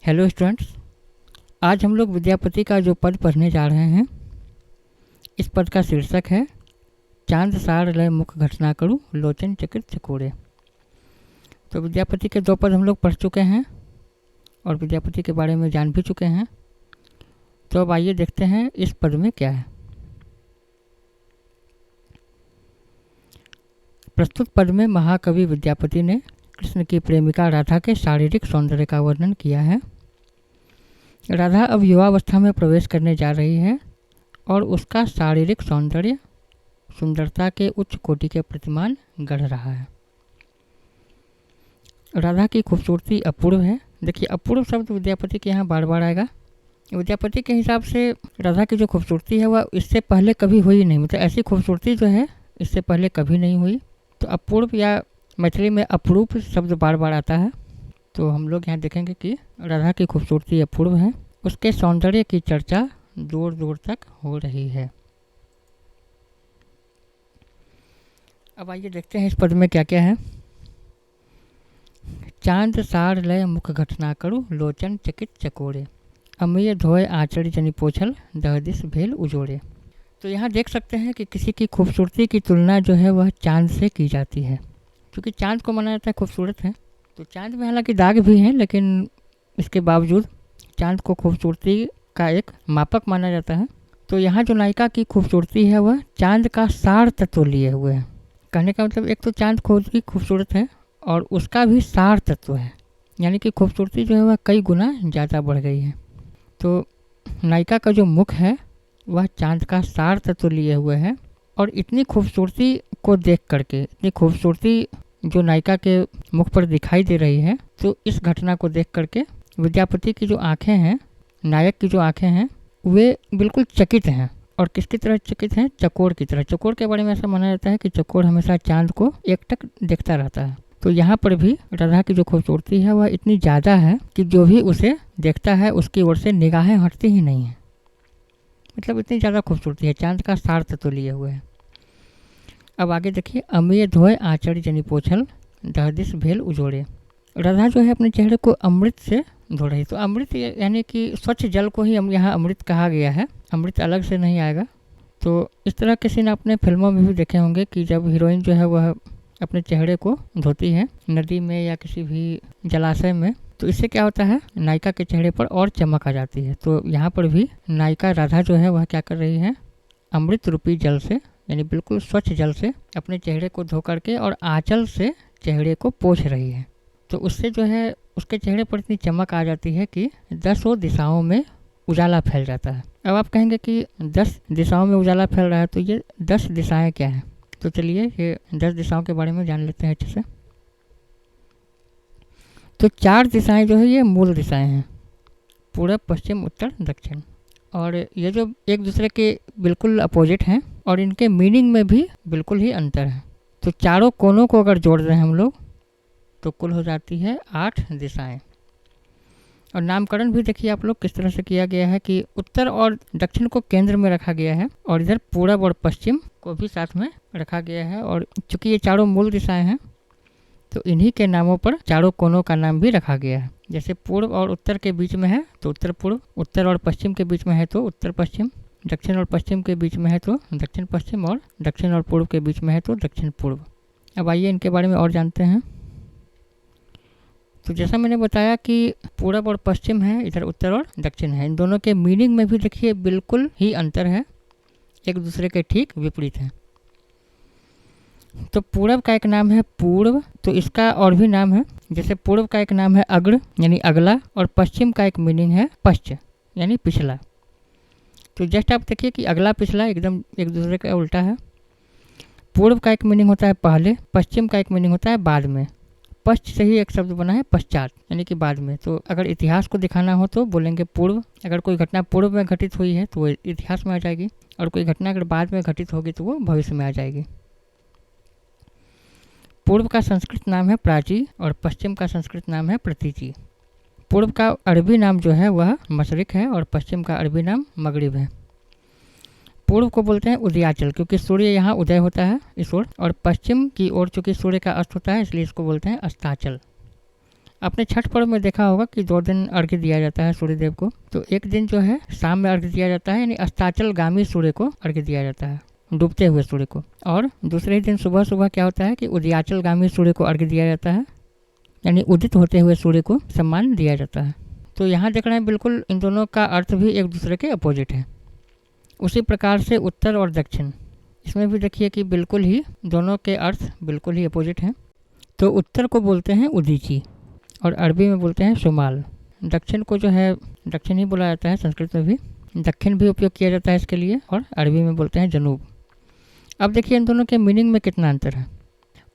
Hello students, आज हम लोग विद्यापति का जो पद पढ़ने जा रहे हैं, इस पद का शीर्षक है चांद सार लय मुख घटना करूँ लोचन चकित चकोरे। तो विद्यापति के दो पद हम लोग पढ़ चुके हैं और विद्यापति के बारे में जान भी चुके हैं। तो अब आइए देखते हैं इस पद में क्या है। प्रस्तुत पद में महाकवि विद्यापति ने कृष्ण की प्रेमिका राधा के शारीरिक सौंदर्य का वर्णन किया है। राधा अब युवावस्था में प्रवेश करने जा रही है और उसका शारीरिक सौंदर्य सुंदरता के उच्च कोटि के प्रतिमान गढ़ रहा है। राधा की खूबसूरती अपूर्व है। देखिए, अपूर्व शब्द विद्यापति के यहाँ बार बार आएगा। विद्यापति के हिसाब से राधा की जो खूबसूरती है वह इससे पहले कभी हुई नहीं, मतलब ऐसी खूबसूरती जो है इससे पहले कभी नहीं हुई। तो अपूर्व या मैथिली में अपरूप शब्द बार बार आता है। तो हम लोग यहाँ देखेंगे कि राधा की खूबसूरती अपूर्व है, उसके सौंदर्य की चर्चा दूर दूर तक हो रही है। अब आइए देखते हैं इस पद में क्या क्या है। चांद सार लय मुख घटना करूँ लोचन चकित चकोरे, अमीय धोए आचर जनि पोछल दहदिस भेल उजोड़े। तो यहाँ देख सकते हैं कि किसी की खूबसूरती की तुलना जो है वह चांद से की जाती है, क्योंकि चांद को माना जाता है खूबसूरत है। तो चांद में हालांकि दाग भी हैं, लेकिन इसके बावजूद चांद को खूबसूरती का एक मापक माना जाता है। तो यहाँ जो नायिका की खूबसूरती है वह चांद का सार तत्व लिए हुए है। कहने का मतलब एक तो चांद खुद ही खूबसूरत है और उसका भी सार तत्व है, यानी कि खूबसूरती जो है वह कई गुना ज़्यादा बढ़ गई है। तो नायिका का जो मुख है वह चांद का सार तत्व लिए हुए है और इतनी खूबसूरती को देख करके, इतनी खूबसूरती जो नायिका के मुख पर दिखाई दे रही है, तो इस घटना को देख करके विद्यापति की जो आंखें हैं, नायक की जो आंखें हैं, वे बिल्कुल चकित हैं। और किसकी तरह चकित हैं? चकोर की तरह। चकोर के बारे में ऐसा माना जाता है कि चकोर हमेशा चांद को एकटक देखता रहता है। तो यहाँ पर भी राधा की जो खूबसूरती है वह इतनी ज़्यादा है कि जो भी उसे देखता है उसकी ओर से निगाहें हटती ही नहीं है। मतलब इतनी ज़्यादा खूबसूरती है, चांद का सार तत्व लिए हुए है। अब आगे देखिए, अमीय धोए आचर जनि पोछल दहदिस भेल उजोड़े। राधा जो है अपने चेहरे को अमृत से धो रही। तो अमृत यानी कि स्वच्छ जल को ही यहाँ अमृत कहा गया है, अमृत अलग से नहीं आएगा। तो इस तरह के सीन आपने फिल्मों में भी देखे होंगे कि जब हीरोइन जो है वह अपने चेहरे को धोती है नदी में या किसी भी जलाशय में, तो इससे क्या होता है, नायिका के चेहरे पर और चमक आ जाती है। तो यहाँ पर भी नायिका राधा जो है वह क्या कर रही है, अमृत रूपी जल से, यानी बिल्कुल स्वच्छ जल से अपने चेहरे को धो करके और आंचल से चेहरे को पोंछ रही है। तो उससे जो है उसके चेहरे पर इतनी चमक आ जाती है कि 10 दिशाओं में उजाला फैल जाता है। अब आप कहेंगे कि 10 दिशाओं में उजाला फैल रहा है, तो ये 10 दिशाएं क्या हैं? तो चलिए ये 10 दिशाओं के बारे में जान लेते हैं अच्छे से। तो 4 दिशाएं जो है ये मूल दिशाएं हैं, पूरब पश्चिम उत्तर दक्षिण। और ये जो एक दूसरे के बिल्कुल अपोजिट हैं और इनके मीनिंग में भी बिल्कुल ही अंतर है। तो चारों कोनों को अगर जोड़ रहे हैं हम लोग तो कुल हो जाती है 8 दिशाएं। और नामकरण भी देखिए आप लोग किस तरह से किया गया है कि उत्तर और दक्षिण को केंद्र में रखा गया है और इधर पूरब और पश्चिम को भी साथ में रखा गया है। और चूंकि ये चारों मूल दिशाएं हैं तो इन्हीं के नामों पर चारों कोनों का नाम भी रखा गया है। जैसे पूर्व और उत्तर के बीच में है तो उत्तर पूर्व, उत्तर और पश्चिम के बीच में है तो उत्तर पश्चिम, दक्षिण और पश्चिम के बीच में है तो दक्षिण पश्चिम, और दक्षिण और पूर्व के बीच में है तो दक्षिण पूर्व। अब आइए इनके बारे में और जानते हैं। तो जैसा मैंने बताया कि पूरब और पश्चिम है, इधर उत्तर और दक्षिण है, इन दोनों के मीनिंग में भी देखिए बिल्कुल ही अंतर है, एक दूसरे के ठीक विपरीत है। तो पूरब का एक नाम है पूर्व, तो इसका और भी नाम है। जैसे पूर्व का एक नाम है अग्र यानी अगला, और पश्चिम का एक मीनिंग है पश्च यानी पिछला। तो जस्ट आप देखिए कि अगला पिछला एकदम एक दूसरे का उल्टा है। पूर्व का एक मीनिंग होता है पहले, पश्चिम का एक मीनिंग होता है बाद में। पश्च से ही एक शब्द बना है पश्चात यानी कि बाद में। तो अगर इतिहास को दिखाना हो तो बोलेंगे पूर्व। अगर कोई घटना पूर्व में घटित हुई है तो वो इतिहास में आ जाएगी, और कोई घटना अगर बाद में घटित होगी तो वो भविष्य में आ जाएगी। पूर्व का संस्कृत नाम है प्राची और पश्चिम का संस्कृत नाम है प्रतीची। पूर्व का अरबी नाम जो है वह मशरिक है और पश्चिम का अरबी नाम मगरिब है। पूर्व को बोलते हैं उदयाचल, क्योंकि सूर्य यहाँ उदय होता है इस ओर, और पश्चिम की ओर चूँकि सूर्य का अस्त होता है इसलिए इसको बोलते हैं अस्ताचल। आपने छठ पर्व में देखा होगा कि 2 दिन अर्घ्य दिया जाता है सूर्यदेव को। तो एक दिन जो है शाम में अर्घ्य दिया जाता है, यानी अस्ताचलगामी सूर्य को अर्घ्य दिया जाता है, डूबते हुए सूर्य को। और दूसरे ही दिन सुबह सुबह क्या होता है कि उदयाचलगामी सूर्य को अर्घ्य दिया जाता है, यानी उदित होते हुए सूर्य को सम्मान दिया जाता है। तो यहाँ देख रहे हैं बिल्कुल इन दोनों का अर्थ भी एक दूसरे के अपोजिट है। उसी प्रकार से उत्तर और दक्षिण, इसमें भी देखिए कि बिल्कुल ही दोनों के अर्थ बिल्कुल ही अपोजिट हैं। तो उत्तर को बोलते हैं उदीची और अरबी में बोलते हैं शुमाल। दक्षिण को जो है दक्षिण ही बोला जाता है, संस्कृत में भी दक्षिण भी उपयोग किया जाता है इसके लिए, और अरबी में बोलते हैं जनूब। अब देखिए इन दोनों के मीनिंग में कितना अंतर है।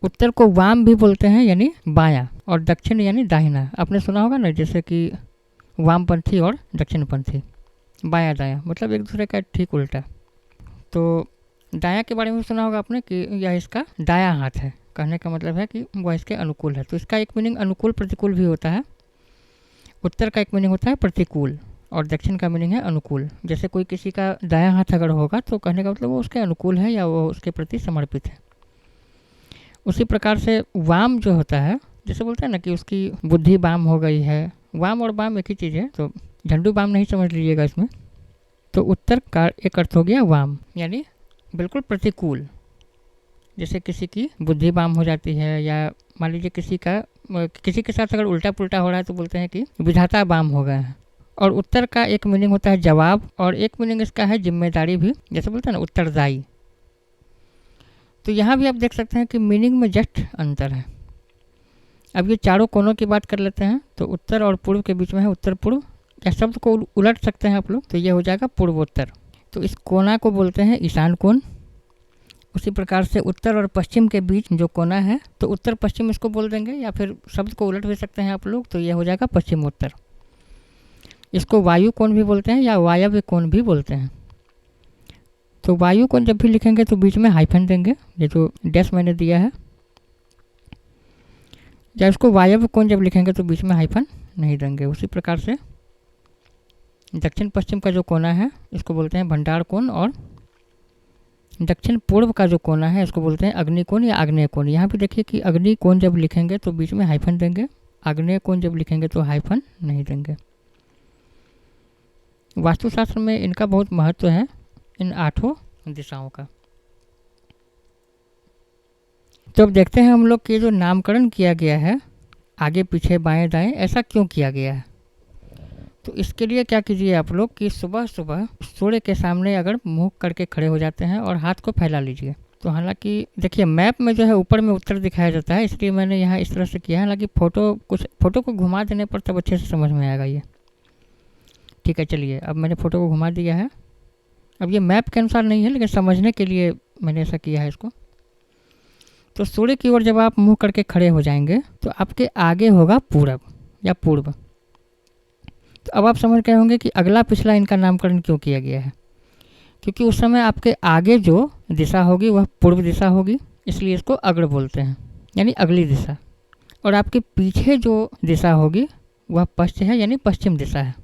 उत्तर को वाम भी बोलते हैं यानी बायां, और दक्षिण यानी दाहिना। आपने सुना होगा ना, जैसे कि वामपंथी और दक्षिणपंथी, बायां दायां, मतलब एक दूसरे का ठीक उल्टा। तो दायां के बारे में सुना होगा आपने कि यह इसका दायां हाथ है, कहने का मतलब है कि वह इसके अनुकूल है। तो इसका एक मीनिंग अनुकूल प्रतिकूल भी होता है। उत्तर का एक मीनिंग होता है प्रतिकूल और दक्षिण का मीनिंग है अनुकूल। जैसे कोई किसी का दायां हाथ अगर होगा तो कहने का मतलब वो उसके अनुकूल है या वो उसके प्रति समर्पित है। उसी प्रकार से वाम जो होता है, जैसे बोलते हैं ना कि उसकी बुद्धि वाम हो गई है, वाम और वाम एक ही चीज़ है, तो झंडू वाम नहीं समझ लीजिएगा इसमें। तो उत्तर का एक अर्थ हो गया वाम, यानी बिल्कुल प्रतिकूल। जैसे किसी की बुद्धि वाम हो जाती है, या मान लीजिए किसी के साथ अगर उल्टा पुल्टा हो रहा है तो बोलते हैं कि विधाता वाम हो गए हैं। और उत्तर का एक मीनिंग होता है जवाब, और एक मीनिंग इसका है जिम्मेदारी भी, जैसे बोलते हैं ना उत्तरदायी। तो यहाँ भी आप देख सकते हैं कि मीनिंग में जस्ट अंतर है। अब ये चारों कोनों की बात कर लेते हैं। तो उत्तर और पूर्व के बीच में है उत्तर पूर्व, या शब्द को उलट सकते हैं आप लोग, तो ये हो जाएगा पूर्वोत्तर। तो इस कोना को बोलते हैं ईशान कोण। उसी प्रकार से उत्तर और पश्चिम के बीच जो कोना है, तो उत्तर पश्चिम इसको बोल देंगे, या फिर शब्द को उलट भी सकते हैं आप लोग, तो ये हो जाएगा पश्चिमोत्तर। इसको वायु कोण भी बोलते हैं या वायव्य कोण भी बोलते हैं। तो वायु कोण जब भी लिखेंगे तो बीच में हाइफन देंगे, ये जो डैश मैंने दिया है। या इसको वायव्य कोण जब लिखेंगे तो बीच में हाइफन नहीं देंगे। उसी प्रकार से दक्षिण पश्चिम का जो कोना है इसको बोलते हैं भंडार कोण, और दक्षिण पूर्व का जो कोना है इसको बोलते हैं अग्निकोण या आग्नेय कोण। यहाँ भी देखिए कि अग्नि कोण जब लिखेंगे तो बीच में हाइफन देंगे, आग्नेय कोण जब लिखेंगे तो हाइफन नहीं देंगे। वास्तुशास्त्र में इनका बहुत महत्व है, इन 8 दिशाओं का। तो अब देखते हैं हम लोग कि जो नामकरण किया गया है आगे पीछे बाएं दाएं, ऐसा क्यों किया गया है। तो इसके लिए क्या कीजिए आप लोग कि सुबह सुबह सूर्य के सामने अगर मुंह करके खड़े हो जाते हैं और हाथ को फैला लीजिए। तो हालांकि देखिए मैप में जो है ऊपर में उत्तर दिखाया जाता है, इसलिए मैंने यहाँ इस तरह से किया है। हालांकि फ़ोटो को घुमा देने पर तब अच्छे से समझ में आएगा ये। ठीक है, चलिए अब मैंने फ़ोटो को घुमा दिया है। अब ये मैप के अनुसार नहीं है, लेकिन समझने के लिए मैंने ऐसा किया है इसको। तो सूर्य की ओर जब आप मुंह करके खड़े हो जाएंगे तो आपके आगे होगा पूरब या पूर्व। तो अब आप समझ गए होंगे कि अगला पिछला इनका नामकरण क्यों किया गया है, क्योंकि उस समय आपके आगे जो दिशा होगी वह पूर्व दिशा होगी, इसलिए इसको अग्र बोलते हैं, यानी अगली दिशा। और आपके पीछे जो दिशा होगी वह पश्चिम है, यानी पश्चिम दिशा है।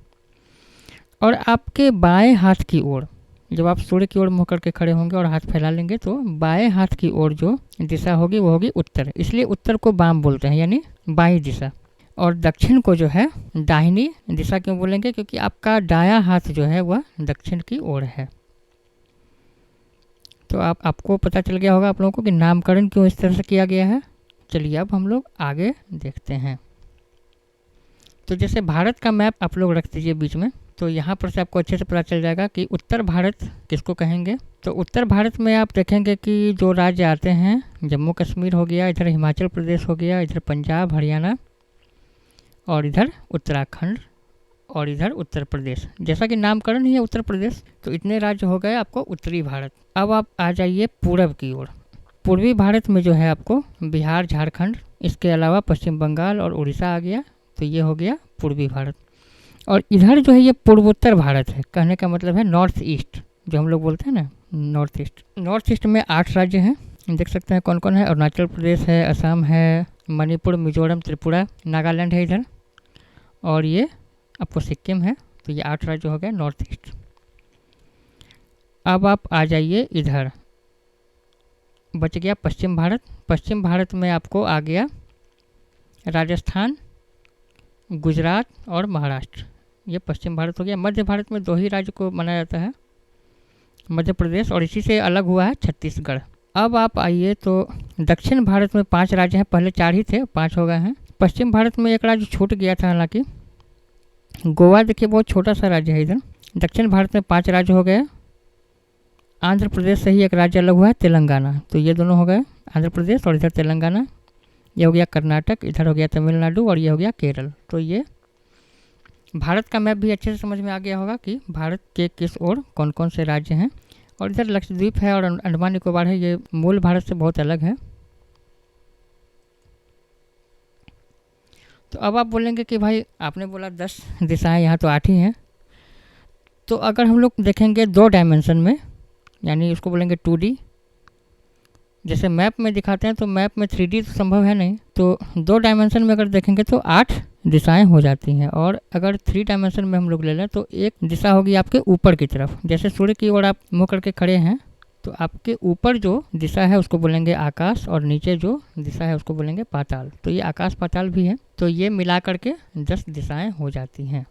और आपके बाएं हाथ की ओर जब आप सूर्य की ओर मुँह करके खड़े होंगे और हाथ फैला लेंगे तो बाएं हाथ की ओर जो दिशा होगी वो होगी उत्तर, इसलिए उत्तर को वाम बोलते हैं, यानी बाईं दिशा। और दक्षिण को जो है दाहिनी दिशा क्यों बोलेंगे, क्योंकि आपका दायां हाथ जो है वह दक्षिण की ओर है। तो आपको पता चल गया होगा आप लोगों को कि नामकरण क्यों इस तरह से किया गया है। चलिए अब हम लोग आगे देखते हैं। तो जैसे भारत का मैप आप लोग रख दीजिए बीच में, तो यहाँ पर से आपको अच्छे से पता चल जाएगा कि उत्तर भारत किसको कहेंगे। तो उत्तर भारत में आप देखेंगे कि जो राज्य आते हैं, जम्मू कश्मीर हो गया, इधर हिमाचल प्रदेश हो गया, इधर पंजाब हरियाणा, और इधर उत्तराखंड, और इधर उत्तर प्रदेश। जैसा कि नामकरण ही है उत्तर प्रदेश, तो इतने राज्य हो गए आपको उत्तरी भारत। अब आप आ जाइए पूरब की ओर। पूर्वी भारत में जो है आपको बिहार झारखंड, इसके अलावा पश्चिम बंगाल और उड़ीसा आ गया, तो ये हो गया पूर्वी भारत। और इधर जो है ये पूर्वोत्तर भारत है, कहने का मतलब है नॉर्थ ईस्ट, जो हम लोग बोलते हैं ना नॉर्थ ईस्ट। नॉर्थ ईस्ट में 8 राज्य हैं, देख सकते हैं कौन कौन है। अरुणाचल प्रदेश है, असम है, मणिपुर, मिजोरम, त्रिपुरा, नागालैंड है इधर, और ये आपको सिक्किम है। तो ये 8 राज्य हो गए नॉर्थ ईस्ट। अब आप आ जाइए इधर, बच गया पश्चिम भारत। पश्चिम भारत में आपको आ गया राजस्थान गुजरात और महाराष्ट्र, ये पश्चिम भारत हो गया। मध्य भारत में 2 ही राज्य को माना जाता है, मध्य प्रदेश, और इसी से अलग हुआ है छत्तीसगढ़। अब आप आइए तो दक्षिण भारत में 5 राज्य हैं, पहले 4 ही थे, 5 हो गए हैं। पश्चिम भारत में एक राज्य छूट गया था, हालांकि गोवा देखिए बहुत छोटा सा राज्य है इधर। दक्षिण भारत में 5 राज्य हो गए। आंध्र प्रदेश से ही एक राज्य अलग हुआ है, तेलंगाना। तो ये दोनों हो गए, आंध्र प्रदेश और इधर तेलंगाना। ये हो गया कर्नाटक, इधर हो गया तमिलनाडु, और ये हो गया केरल। तो ये भारत का मैप भी अच्छे से समझ में आ गया होगा कि भारत के किस ओर कौन कौन से राज्य हैं। और इधर लक्षद्वीप है और अंडमान निकोबार है, ये मूल भारत से बहुत अलग है। तो अब आप बोलेंगे कि भाई आपने बोला 10 दिशाएं, यहाँ तो 8 ही हैं। तो अगर हम लोग देखेंगे 2 डायमेंशन में, यानी उसको बोलेंगे 2D, जैसे मैप में दिखाते हैं, तो मैप में 3D तो संभव है नहीं, तो 2 डायमेंशन में अगर देखेंगे तो 8 दिशाएं हो जाती हैं। और अगर 3 डायमेंशन में हम लोग ले लें तो एक दिशा होगी आपके ऊपर की तरफ, जैसे सूर्य की ओर आप मुँह करके खड़े हैं, तो आपके ऊपर जो दिशा है उसको बोलेंगे आकाश, और नीचे जो दिशा है उसको बोलेंगे पाताल। तो ये आकाश पाताल भी है, तो ये मिला करके 10 दिशाएं हो जाती हैं।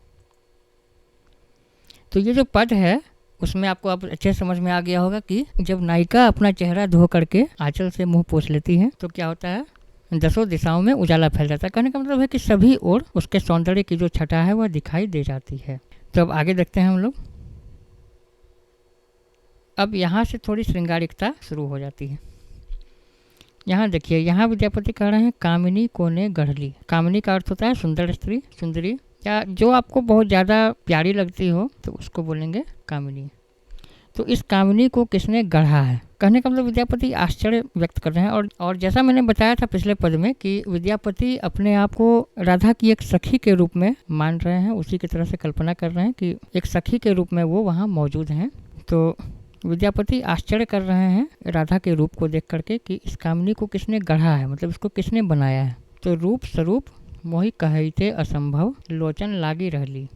तो ये जो पद है उसमें आपको अब अच्छे समझ में आ गया होगा कि जब नायिका अपना चेहरा धो करके आंचल से मुंह पोंछ लेती है तो क्या होता है, 10 दिशाओं में उजाला फैल जाता है। कहने का मतलब है कि सभी ओर उसके सौंदर्य की जो छटा है वह दिखाई दे जाती है। तो अब आगे देखते हैं हम लोग। अब यहाँ से थोड़ी श्रृंगारिकता शुरू हो जाती है। यहाँ देखिए, यहाँ विद्यापति कह रहे हैं कामिनी कोने गढ़ली। कामिनी का अर्थ होता है सुंदर स्त्री, सुंदरी, या जो आपको बहुत ज़्यादा प्यारी लगती हो तो उसको बोलेंगे कामिनी। तो इस कामिनी को किसने गढ़ा है, कहने का मतलब विद्यापति आश्चर्य व्यक्त कर रहे हैं। और जैसा मैंने बताया था पिछले पद में कि विद्यापति अपने आप को राधा की एक सखी के रूप में मान रहे हैं, उसी की तरह से कल्पना कर रहे हैं कि एक सखी के रूप में वो वहाँ मौजूद हैं। तो विद्यापति आश्चर्य कर रहे हैं राधा के रूप को देख करके कि इस कामिनी को किसने गढ़ा है, मतलब इसको किसने बनाया है। तो रूप स्वरूप मोहि कहते असंभव, लोचन लागी रहली।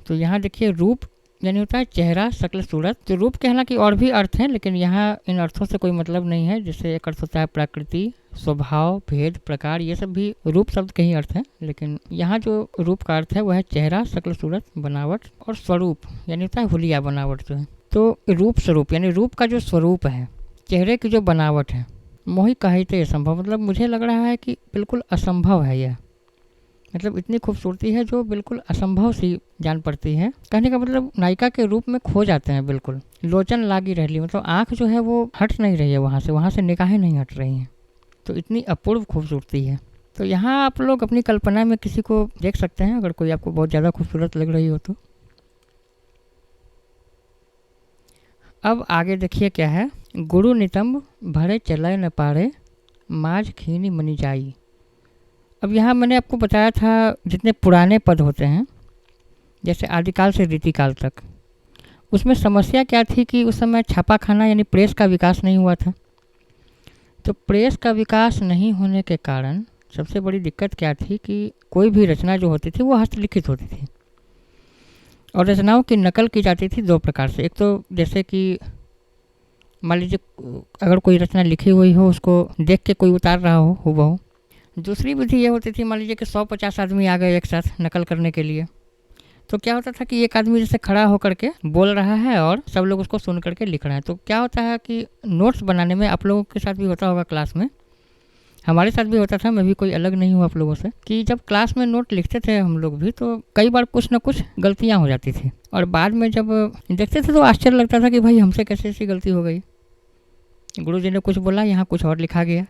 तो यहाँ देखिए रूप यानी होता है चेहरा, शक्ल, सूरत। तो रूप के हालांकि और भी अर्थ हैं, लेकिन यहाँ इन अर्थों से कोई मतलब नहीं है। जैसे एक अर्थ होता है प्रकृति, स्वभाव, भेद, प्रकार, ये सब भी रूप शब्द के ही अर्थ हैं। लेकिन यहाँ जो रूप का अर्थ है वह है चेहरा, शक्ल, सूरत, बनावट, और स्वरूप यानी होता है हुलिया बनावट जो है। तो रूप स्वरूप यानी रूप का जो स्वरूप है, चेहरे की जो बनावट है, मोहि कहते असंभव, मतलब मुझे लग रहा है कि बिल्कुल असंभव है यह, मतलब इतनी खूबसूरती है जो बिल्कुल असंभव सी जान पड़ती है। कहने का मतलब नायिका के रूप में खो जाते हैं बिल्कुल। लोचन लागी रहली, मतलब आँख जो है वो हट नहीं रही है वहाँ से निगाहें नहीं हट रही हैं। तो इतनी अपूर्व खूबसूरती है। तो यहाँ आप लोग अपनी कल्पना में किसी को देख सकते हैं, अगर कोई आपको बहुत ज़्यादा खूबसूरत लग रही हो तो। अब आगे देखिए क्या है, गुरु नितंब भरे चलय न पारे, माज खीनी मनी जाई। अब यहाँ मैंने आपको बताया था जितने पुराने पद होते हैं, जैसे आदिकाल से रीतिकाल तक, उसमें समस्या क्या थी कि उस समय छापाखाना यानी प्रेस का विकास नहीं हुआ था। तो प्रेस का विकास नहीं होने के कारण सबसे बड़ी दिक्कत क्या थी कि कोई भी रचना जो होती थी वो हस्तलिखित होती थी, और रचनाओं की नकल की जाती थी 2 प्रकार से। एक तो जैसे कि मान लीजिए अगर कोई रचना लिखी हुई हो उसको देख के कोई उतार रहा हो हूबहू। दूसरी विधि ये होती थी, मान लीजिए कि 100-50 आदमी आ गए एक साथ नकल करने के लिए, तो क्या होता था कि एक आदमी जैसे खड़ा होकर के बोल रहा है और सब लोग उसको सुन करके लिख रहे हैं। तो क्या होता है कि नोट्स बनाने में आप लोगों के साथ भी होता होगा, क्लास में हमारे साथ भी होता था, मैं भी कोई अलग नहीं हूँ आप लोगों से, कि जब क्लास में नोट लिखते थे हम लोग भी तो कई बार कुछ ना कुछ गलतियाँ हो जाती थी, और बाद में जब देखते थे तो आश्चर्य लगता था कि भाई हमसे कैसे ऐसी गलती हो गई, गुरुजी ने कुछ बोला यहाँ कुछ और लिखा गया।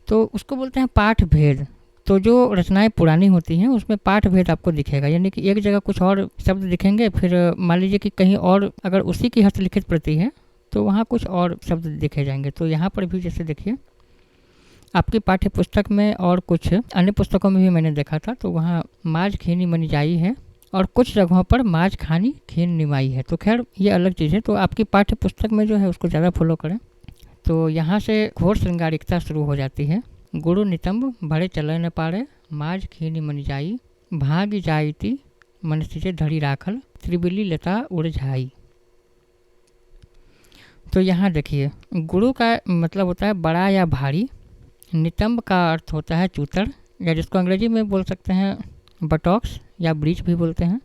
तो उसको बोलते हैं पाठ भेद। तो जो रचनाएं पुरानी होती हैं उसमें पाठ भेद आपको दिखेगा, यानी कि एक जगह कुछ और शब्द दिखेंगे, फिर मान लीजिए कि कहीं और अगर उसी की हस्तलिखित प्रति है तो वहाँ कुछ और शब्द दिखे जाएंगे। तो यहाँ पर भी जैसे देखिए आपकी पाठ्य पुस्तक में और कुछ अन्य पुस्तकों में भी मैंने देखा था, तो वहाँ माज खीनी मनी जाई है और कुछ जगहों पर माज खानी खीन निमाई है। तो खैर ये अलग चीज़ है, तो आपकी पाठ्य पुस्तक में जो है उसको ज़्यादा फॉलो करें। तो यहाँ से घोर श्रृंगारिकता शुरू हो जाती है। गुरु नितंब भरे चलय न पारे, माज खीनी मनि जाई, भाग जाइती मन सिजे धड़ी राखल, त्रिबिली लता उड़ झाई। तो यहाँ देखिए गुरु का मतलब होता है बड़ा या भारी, नितंब का अर्थ होता है चूतर, या जिसको अंग्रेजी में बोल सकते हैं बटॉक्स या ब्रीच भी बोलते हैं।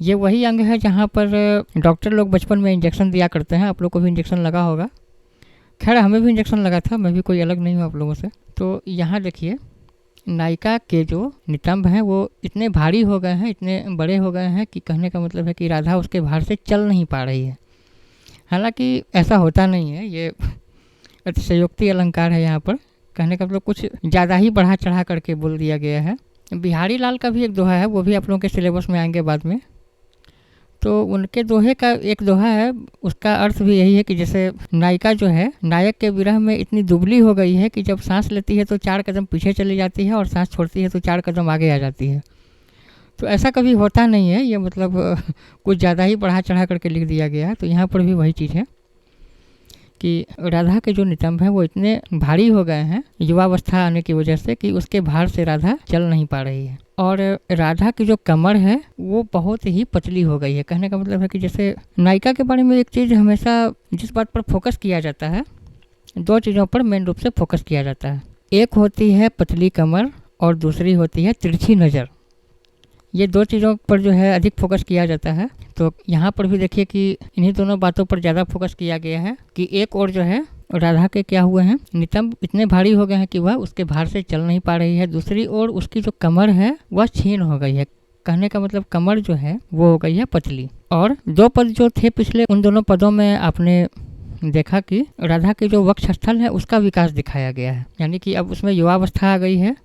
ये वही अंग है जहाँ पर डॉक्टर लोग बचपन में इंजेक्शन दिया करते हैं। आप लोग को भी इंजेक्शन लगा होगा। खैर हमें भी इंजेक्शन लगा था, मैं भी कोई अलग नहीं हूँ आप लोगों से। तो यहाँ देखिए नायिका के जो नितंब हैं वो इतने भारी हो गए हैं, इतने बड़े हो गए हैं कि कहने का मतलब है कि राधा उसके भार से चल नहीं पा रही है। हालांकि ऐसा होता नहीं है, ये अतिशयोक्ति अलंकार है। यहाँ पर कहने का मतलब कुछ ज़्यादा ही बढ़ा चढ़ा करके बोल दिया गया है। बिहारी लाल का भी एक दोहा है, वो भी आप लोगों के सिलेबस में आएंगे बाद में। तो उनके दोहे का एक दोहा है, उसका अर्थ भी यही है कि जैसे नायिका जो है नायक के विरह में इतनी दुबली हो गई है कि जब सांस लेती है तो 4 कदम पीछे चली जाती है और सांस छोड़ती है तो 4 कदम आगे आ जाती है। तो ऐसा कभी होता नहीं है, ये मतलब कुछ ज़्यादा ही बढ़ा चढ़ा करके लिख दिया गया है। तो यहाँ पर भी वही चीज़ है कि राधा के जो नितंब हैं वो इतने भारी हो गए हैं युवावस्था आने की वजह से कि उसके भार से राधा चल नहीं पा रही है। और राधा की जो कमर है वो बहुत ही पतली हो गई है। कहने का मतलब है कि जैसे नायिका के बारे में एक चीज़ हमेशा जिस बात पर फोकस किया जाता है, 2 चीज़ों पर मेन रूप से फोकस किया जाता है। एक होती है पतली कमर और दूसरी होती है तिरछी नज़र। ये 2 चीज़ों पर जो है अधिक फोकस किया जाता है। तो यहाँ पर भी देखिए कि इन्हीं दोनों बातों पर ज़्यादा फोकस किया गया है कि एक और जो है राधा के क्या हुए हैं, नितंब इतने भारी हो गए हैं कि वह उसके भार से चल नहीं पा रही है। दूसरी ओर उसकी जो कमर है वह छीन हो गई है। कहने का मतलब कमर जो है वो हो गई है पतली। और 2 पद जो थे पिछले, उन दोनों पदों में आपने देखा कि राधा के जो वक्षस्थल है उसका विकास दिखाया गया है, यानी कि अब उसमें युवावस्था आ गई है,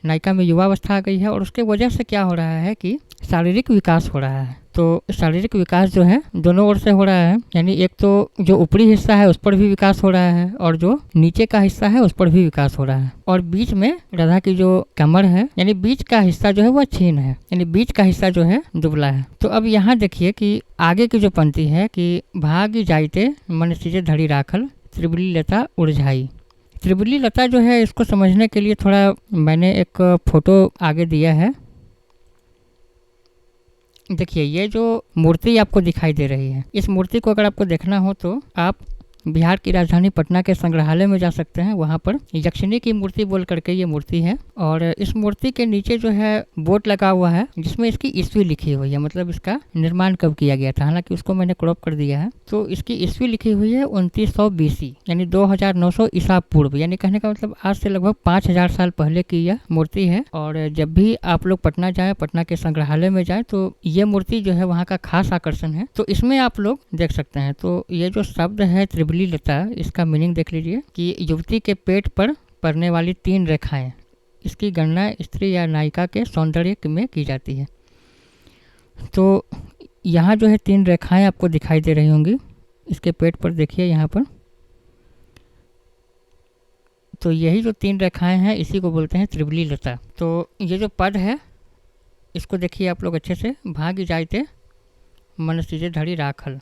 नायिका में युवावस्था आ गई है। और उसके वजह से क्या हो रहा है कि शारीरिक विकास हो रहा है। तो शारीरिक विकास जो है दोनों ओर से हो रहा है, यानी एक तो जो ऊपरी हिस्सा है उस पर भी विकास हो रहा है और जो नीचे का हिस्सा है उस पर भी विकास हो रहा है। और बीच में राधा की जो कमर है, यानी बीच का हिस्सा जो है वह छीन है, यानी बीच का हिस्सा जो है दुबला है। तो अब यहाँ देखिए कि आगे की जो पंक्ति है कि भाग जाइते मन सीजे धड़ी राखल त्रिबली लता उड़झाई। त्रिबली लता जो है इसको समझने के लिए थोड़ा मैंने एक फोटो आगे दिया है। देखिए ये जो मूर्ति आपको दिखाई दे रही है, इस मूर्ति को अगर आपको देखना हो तो आप बिहार की राजधानी पटना के संग्रहालय में जा सकते हैं। वहाँ पर यक्षिणी की मूर्ति बोल करके ये मूर्ति है और इस मूर्ति के नीचे जो है बोर्ड लगा हुआ है जिसमें इसकी ईस्वी लिखी हुई है, मतलब इसका निर्माण कब किया गया था। हालांकि उसको मैंने क्रॉप कर दिया है। तो इसकी ईस्वी लिखी हुई है 2900 BC, यानी 2900 ईसा पूर्व, यानी कहने का मतलब आज से लगभग 5000 साल पहले की यह मूर्ति है। और जब भी आप लोग पटना जाए, पटना के संग्रहालय में जाए, तो ये मूर्ति जो है वहाँ का खास आकर्षण है। तो इसमें आप लोग देख सकते हैं। तो ये जो शब्द है त्रिबली लता, इसका मीनिंग देख लीजिए कि युवती के पेट पर पड़ने वाली 3 रेखाएं, इसकी गणना स्त्री या नायिका के सौंदर्य में की जाती है। तो यहाँ जो है 3 रेखाएं आपको दिखाई दे रही होंगी इसके पेट पर, देखिए यहाँ पर। तो यही जो 3 रेखाएं हैं इसी को बोलते हैं त्रिबली लता। तो ये जो पद है इसको देखिए आप लोग अच्छे से, भाग जाइते मन सीजे धड़ी राखल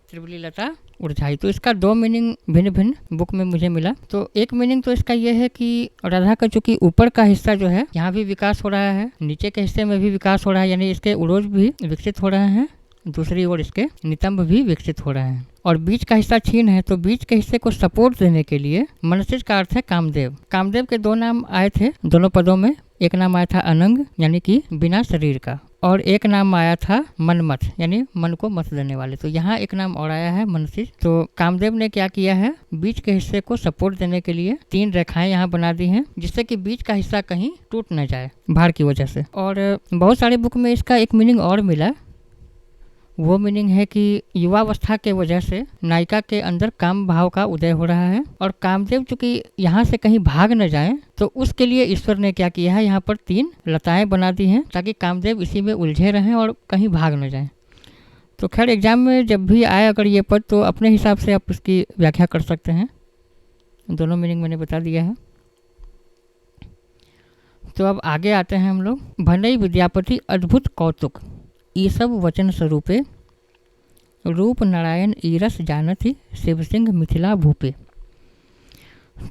त्रिबली लता उड़झाई। तो इसका 2 मीनिंग भिन्न भिन्न बुक में मुझे मिला। तो एक मीनिंग तो इसका ये है कि राधा का चूंकि ऊपर का हिस्सा जो है यहाँ भी विकास हो रहा है, नीचे के हिस्से में भी विकास हो रहा है, यानी इसके उरोज भी विकसित हो रहे हैं, दूसरी ओर इसके नितंब भी विकसित हो रहे हैं। और बीच का हिस्सा छीन है। तो बीच के हिस्से को सपोर्ट देने के लिए मनसिज का अर्थ है कामदेव। कामदेव के 2 नाम आए थे दोनों पदों में। एक नाम आया था अनंग, यानी कि बिना शरीर का, और एक नाम आया था मनमथ, यानी मन को मत देने वाले। तो यहाँ एक नाम और आया है मनसिज। तो कामदेव ने क्या किया है, बीच के हिस्से को सपोर्ट देने के लिए 3 रेखाएं यहाँ बना दी हैं, जिससे कि बीच का हिस्सा कहीं टूट न जाए भार की वजह से। और बहुत सारे बुक में इसका एक मीनिंग और मिला। वो मीनिंग है कि युवावस्था के वजह से नायिका के अंदर काम भाव का उदय हो रहा है और कामदेव चूंकि यहाँ से कहीं भाग न जाए, तो उसके लिए ईश्वर ने क्या किया है, यहाँ पर 3 लताएं बना दी हैं ताकि कामदेव इसी में उलझे रहें और कहीं भाग न जाएं। तो खैर एग्जाम में जब भी आए अगर ये पद, तो अपने हिसाब से आप इसकी व्याख्या कर सकते हैं। दोनों मीनिंग मैंने बता दिया है। तो अब आगे आते हैं हम लोग। भनई विद्यापति अद्भुत कौतुक ई सब वचन स्वरूपे रूप नारायण ईरस जानथि शिव सिंह मिथिला भूपे।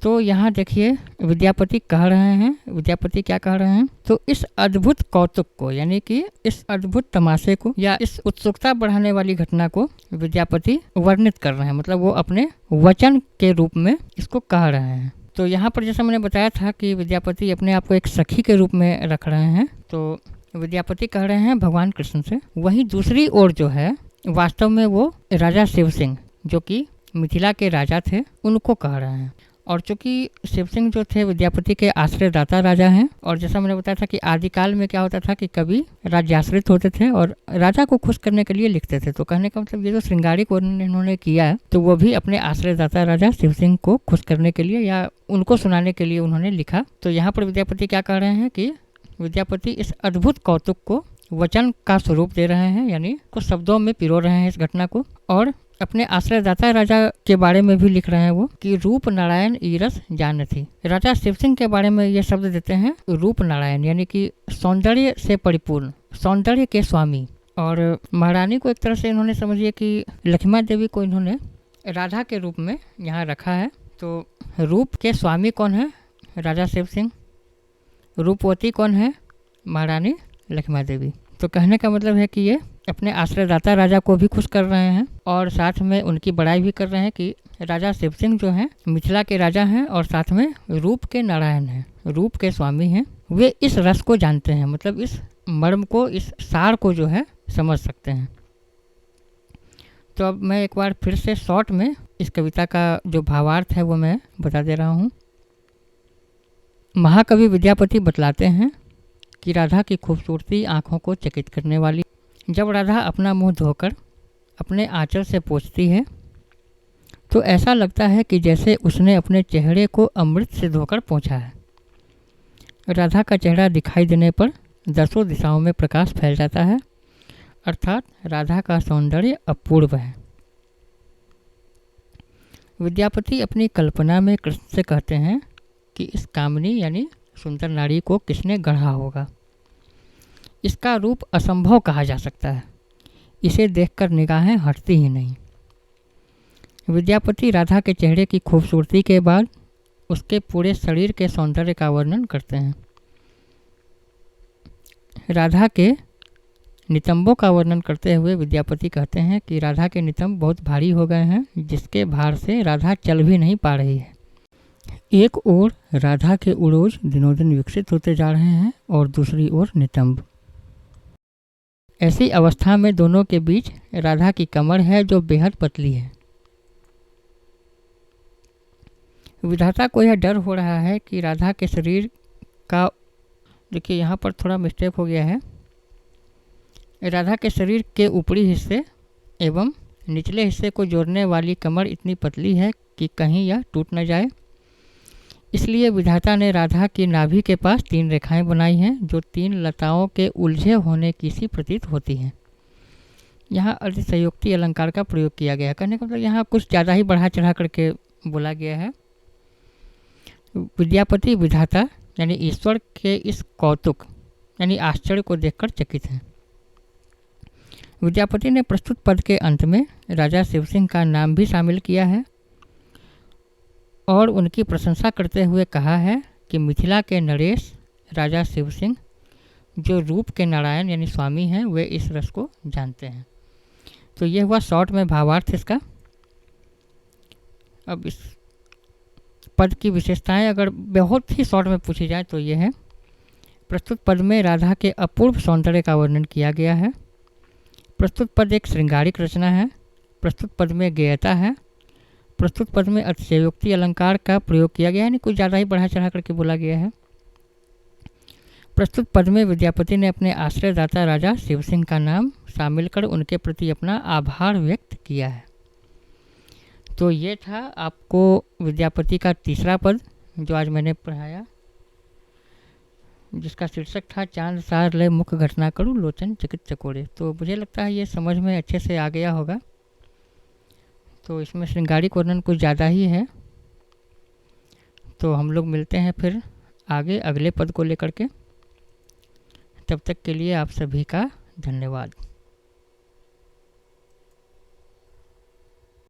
तो यहाँ देखिए विद्यापति कह रहे हैं, विद्यापति क्या कह रहे हैं, तो इस अद्भुत कौतुक को, यानी कि इस अद्भुत तमाशे को या इस उत्सुकता बढ़ाने वाली घटना को विद्यापति वर्णित कर रहे हैं, मतलब वो अपने वचन के रूप में इसको कह रहे हैं। तो यहाँ पर जैसा मैंने बताया था कि विद्यापति अपने आप को एक सखी के रूप में रख रहे हैं। तो विद्यापति कह रहे हैं भगवान कृष्ण से। वहीं दूसरी ओर जो है वास्तव में वो राजा शिव सिंह जो कि मिथिला के राजा थे उनको कह रहे हैं। और चूंकि शिव सिंह जो थे विद्यापति के आश्रयदाता राजा हैं, और जैसा मैंने बताया था कि आदिकाल में क्या होता था कि कवि राज्याश्रित होते थे और राजा को खुश करने के लिए लिखते थे। तो कहने का मतलब ये जो श्रृंगारिक वर्णन इन्होंने किया है तो वो भी अपने आश्रयदाता राजा शिव सिंह को खुश करने के लिए या उनको सुनाने के लिए उन्होंने लिखा। तो यहाँ पर विद्यापति क्या कह रहे हैं कि विद्यापति इस अद्भुत कौतुक को वचन का स्वरूप दे रहे हैं, यानी कुछ शब्दों में पिरो रहे हैं इस घटना को। और अपने आश्रयदाता राजा के बारे में भी लिख रहे हैं वो कि रूप नारायण ईरस जान थी। राजा शिव सिंह के बारे में ये शब्द देते हैं रूप नारायण, यानी कि सौंदर्य से परिपूर्ण, सौंदर्य के स्वामी। और महारानी को एक तरह से इन्होंने समझिए कि लक्ष्मा देवी को इन्होंने राधा के रूप में यहाँ रखा है। तो रूप के स्वामी कौन है? राजा शिव सिंह। रूपवती कौन है? महारानी लक्ष्मा देवी। तो कहने का मतलब है कि ये अपने आश्रयदाता राजा को भी खुश कर रहे हैं और साथ में उनकी बड़ाई भी कर रहे हैं कि राजा शिव सिंह जो हैं मिथिला के राजा हैं और साथ में रूप के नारायण हैं, रूप के स्वामी हैं। वे इस रस को जानते हैं, मतलब इस मर्म को, इस सार को जो है समझ सकते हैं। तो अब मैं एक बार फिर से शॉर्ट में इस कविता का जो भावार्थ है वो मैं बता दे रहा हूँ। महाकवि विद्यापति बतलाते हैं कि राधा की खूबसूरती आँखों को चकित करने वाली। जब राधा अपना मुंह धोकर अपने आंचल से पोंछती है तो ऐसा लगता है कि जैसे उसने अपने चेहरे को अमृत से धोकर पोंछा है। राधा का चेहरा दिखाई देने पर दसों दिशाओं में प्रकाश फैल जाता है, अर्थात राधा का सौंदर्य अपूर्व है। विद्यापति अपनी कल्पना में कृष्ण से कहते हैं कि इस कामनी यानी सुंदर नारी को किसने गढ़ा होगा। इसका रूप असंभव कहा जा सकता है, इसे देखकर निगाहें हटती ही नहीं। विद्यापति राधा के चेहरे की खूबसूरती के बाद उसके पूरे शरीर के सौंदर्य का वर्णन करते हैं। राधा के नितंबों का वर्णन करते हुए विद्यापति कहते हैं कि राधा के नितंब बहुत भारी हो गए हैं, जिसके भार से राधा चल भी नहीं पा रही है। एक ओर राधा के उड़ोज दिनों दिन विकसित होते जा रहे हैं और दूसरी ओर नितंब। ऐसी अवस्था में दोनों के बीच राधा की कमर है जो बेहद पतली है। विधाता को यह डर हो रहा है कि राधा के शरीर का, देखिए यहाँ पर थोड़ा मिस्टेक हो गया है, राधा के शरीर के ऊपरी हिस्से एवं निचले हिस्से को जोड़ने वाली कमर इतनी पतली है कि कहीं यह टूट न जाए। इसलिए विधाता ने राधा की नाभि के पास 3 रेखाएं बनाई हैं जो 3 लताओं के उलझे होने की सी प्रतीत होती हैं। यहाँ अर्धसंयुक्ति अलंकार का प्रयोग किया गया है। कहने का मतलब यहाँ कुछ ज़्यादा ही बढ़ा चढ़ा करके बोला गया है। विद्यापति विधाता यानी ईश्वर के इस कौतुक यानी आश्चर्य को देखकर चकित हैं। विद्यापति ने प्रस्तुत पद के अंत में राजा शिव सिंह का नाम भी शामिल किया है और उनकी प्रशंसा करते हुए कहा है कि मिथिला के नरेश राजा शिव सिंह जो रूप के नारायण यानी स्वामी हैं वे इस रस को जानते हैं। तो ये हुआ शॉर्ट में भावार्थ इसका। अब इस पद की विशेषताएं अगर बहुत ही शॉर्ट में पूछी जाए तो ये है, प्रस्तुत पद में राधा के अपूर्व सौंदर्य का वर्णन किया गया है। प्रस्तुत पद एक श्रृंगारिक रचना है। प्रस्तुत पद में गेयता है। प्रस्तुत पद में अतिशयोक्ति अलंकार का प्रयोग किया गया है, यानी कुछ ज़्यादा ही बढ़ा चढ़ा करके बोला गया है। प्रस्तुत पद में विद्यापति ने अपने आश्रयदाता राजा शिव सिंह का नाम शामिल कर उनके प्रति अपना आभार व्यक्त किया है। तो ये था आपको विद्यापति का तीसरा पद जो आज मैंने पढ़ाया, जिसका शीर्षक था चांद सार ले मुख घटना करूँ लोचन चकित चकोरे। तो मुझे लगता है ये समझ में अच्छे से आ गया होगा। तो इसमें श्रृंगारिक वर्णन कुछ ज़्यादा ही है। तो हम लोग मिलते हैं फिर आगे अगले पद को लेकर के। तब तक के लिए आप सभी का धन्यवाद।